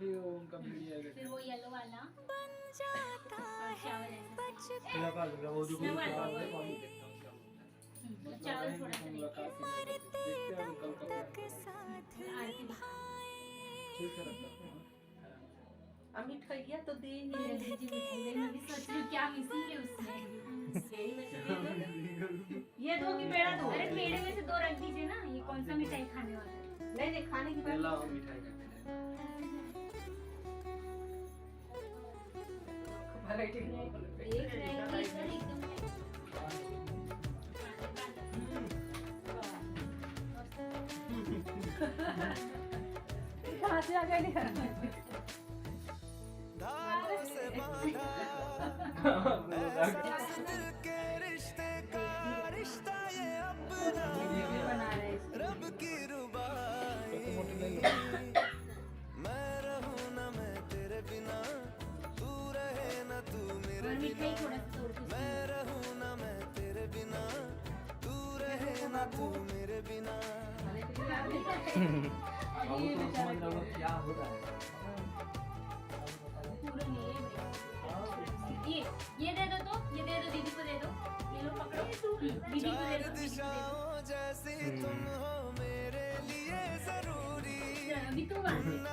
भी उनका वीडियो है। फिर वो येलो वाला चावल थोड़ा मिठाइया तो दे ही मैं भी सोच रही हूँ क्या मिसिंग है उसमें। ये दो कि पेड़ा दो? अरे पेड़े में से 2 रख दीजिए ना। ये कौन सा मिठाई खाने वाला है? नहीं खाने की बात मिठाई कहाँ से आ गए? रब की रुबाई मैं रहूं ना मैं तेरे बिना तू रहे ना तू मेरे बिना मैं रहूं ना मैं तेरे बिना तू रहे ना तू मेरे बिना क्या हो रहा है? ये दे दो, तो ये दे दो, दीदी को दे दो। ये लो पकड़ो, दीदी को दे दो। दिशाओं जैसी तुम हो मेरे लिए जरूरी अभी तो हर दिन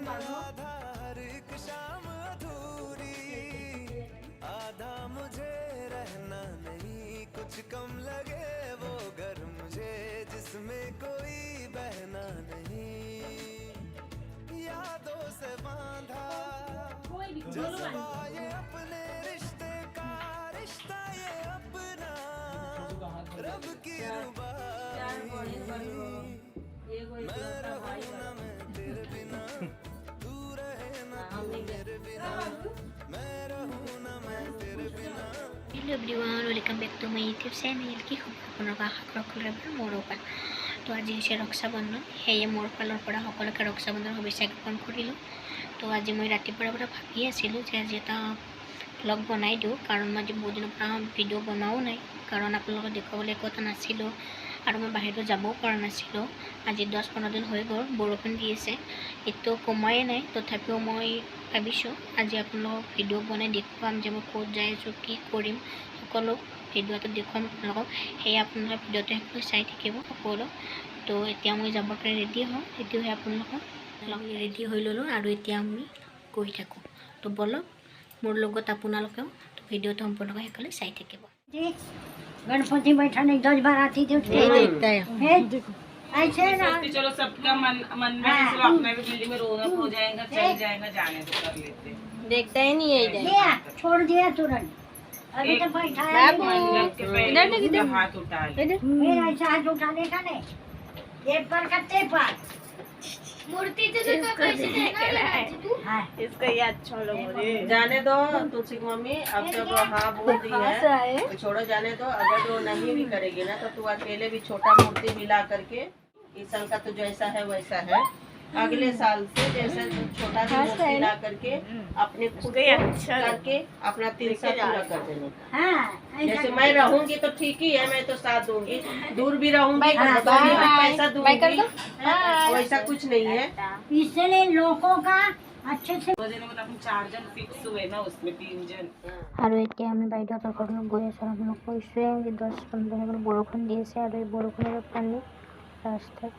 आधा हर एक शाम अधूरी आधा मुझे रहना नहीं कुछ कम लगे वो घर मुझे जिसमें कोई बहना नहीं यादों से बांधा जज्बा ये अपने रिश्ते का रिश्ता ये अपना रब की रुबाई मैं रहूं ना मैं तेरे बिना तू रहे ना तू मेरे बिना मैं रहूं ना मैं तेरे बिना। Hello everyone, welcome back to my YouTube channel. কি খবৰ আপোনালোকৰ? আশা কৰোঁ মোৰো ভাল। তো আজি হৈছে ৰক্ষা বন্ধন। সেয়ে মোৰ ফালৰ পৰা সকলোকে ৰক্ষা বন্ধনৰ শুভেচ্ছা জ্ঞাপন কৰিলোঁ। তো আজি মই ৰাতিপুৱাৰ পৰা ভাবি আছিলোঁ যে আজি এটা ব্লগ বনাই দিওঁ, কাৰণ মই আজি বহুত দিনৰ পৰা ভিডিঅ' বনোৱাও নাই, কাৰণ আপোনালোকক দেখুৱাবলৈ একো এটা নাছিলোঁ আৰু মই বাহিৰত যাবও পৰা নাছিলোঁ। আজি 10-15 দিন হৈ গ'ল, বৰষুণ দি আছে, এইটো কমাই নাই। তথাপিও মই ভাবিছোঁ আজি আপোনালোকক ভিডিঅ' বনাই দেখুৱাম যে মই ক'ত যাই আছোঁ, কি কৰিম, সকলো ভিডিঅ'টো দেখুৱাম আপোনালোকক। সেয়ে আপোনালোকে ভিডিঅ'টো শেষলৈ চাই থাকিব সকলো। তো এতিয়া মই যাবৰ কাৰণে ৰেডি হওঁ, ৰেডি হৈ আপোনালোকক ৰেডি হৈ ল'লোঁ আৰু এতিয়া আমি গৈ থাকোঁ। তো বলক মোৰ লগত আপোনালোকেও ভিডিঅ'টো সম্পূৰ্ণকৈ শেষলৈ চাই থাকিব। गणपति बैठाने 10 बार आती थी देखता है ऐसे ना चलो सबका मन में अपना भी दिल्ली में रौनक हो जाएगा चल जाएगा जाने तो कर लेते देखता ही नहीं है दिया छोड़ दिया तुरंत अभी तो बैठा है हाथ उठा ले फिर ऐसा हाथ उठाने का नहीं एक पर करते पर मूर्ति तो कैसे देना है इसका ये अच्छा लोग जाने दो तुलसी की मम्मी अब जब हाँ बोल दी है तो छोड़ो जाने दो। अगर वो नहीं भी करेगी ना तो तू अकेले भी छोटा मूर्ति मिला करके इस साल का तो जैसा है वैसा है अगले साल से जैसे छोटा सा मूर्ति मिला करके अपने खुद करके अपना 3 साल पूरा कर देने का। जैसे मैं रहूंगी तो ठीक ही है, मैं तो साथ दूंगी, दूर भी रहूंगी पैसा दूंगी, वैसा कुछ नहीं है। इसलिए लोगों का अच्छे से 4 जन फिक्स हुए ना उसमें 3 जन আৰু এতিয়া আমি বাইদেউহঁতৰ ঘৰলৈ গৈ আছোঁ। আপোনালোক কৈছোঁৱে যে 10-15 দিন বৰষুণ দি আছে আৰু এই বৰষুণৰ পানী ৰাস্তাত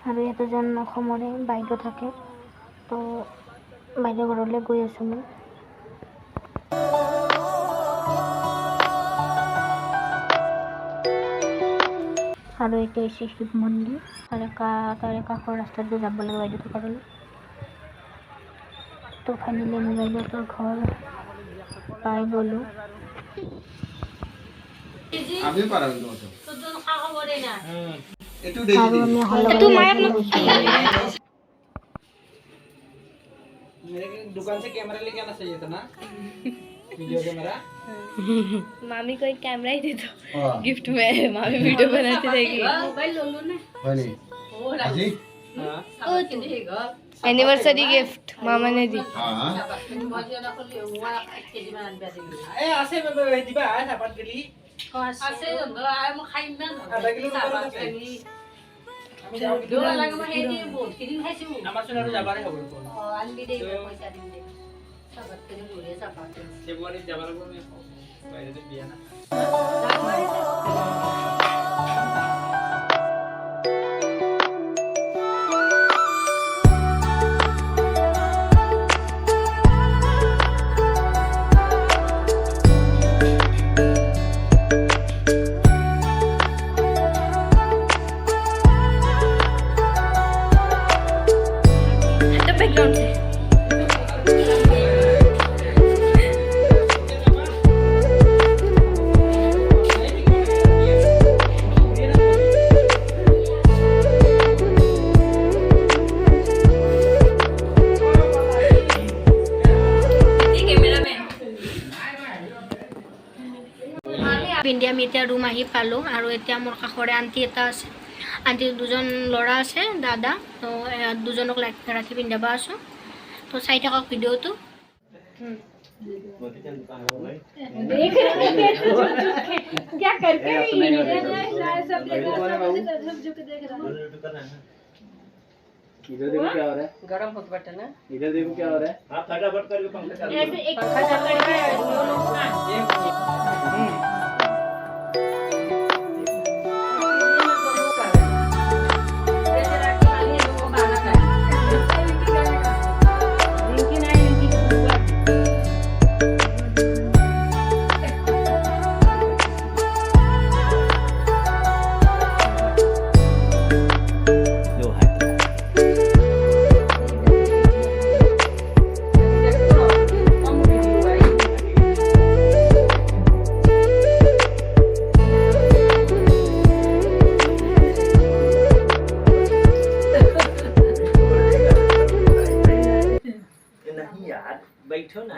আৰু ইয়াতে যেন অসমৰে বাইদেউ থাকে। তো বাইদেউ ঘৰলৈ গৈ আছোঁ মই। আৰু এতিয়া হৈছে শিৱ মন্দিৰ, তাৰে কাষৰ ৰাস্তাত গৈ যাব লাগে বাইদেউহঁতৰ ঘৰলৈ। তো ফাইনেলি আমি বাইদেউহঁতৰ ঘৰ পাই গ'লোঁ। আৰু আমি मेरे दुकान से कैमरा लेके आना चाहिए था ना वीडियो कैमरा। मामी को एक कैमरा ही दे दो गिफ्ट में, मामी वीडियो बनाती रहेगी। मोबाइल लो लो ना एनिवर्सरी गिफ्ट मामा ने दी। ए आसे में दिबा सापात गेली आसे आय म खाइन ना आधा किलो আমাৰ চোন আৰু যাবাৰে হ'ব দেখোন ফেব্ৰুৱাৰীত যাব লাগিব আমি বাহিৰতে বিয়া না बैकग्राउंड से ইণ্ডিয়া আমি এতিয়া ৰুম আহি পালোঁ আৰু এতিয়া মোৰ কাষৰে আণ্টি এটা আছে আণ্টি দুজন ল'ৰা আছে দাদা তো দুজনক ৰাখি পিন্ধাব আছোঁ তো চাই থাকক ভিডিঅ'টো क्या करके इधर देखो क्या हो रहा है गरम होत बटे ना इधर देखो क्या हो रहा है आप फटाफट करके पंखा चालू ऐसे एक पंखा चालू करके नहीं यार बैठो ना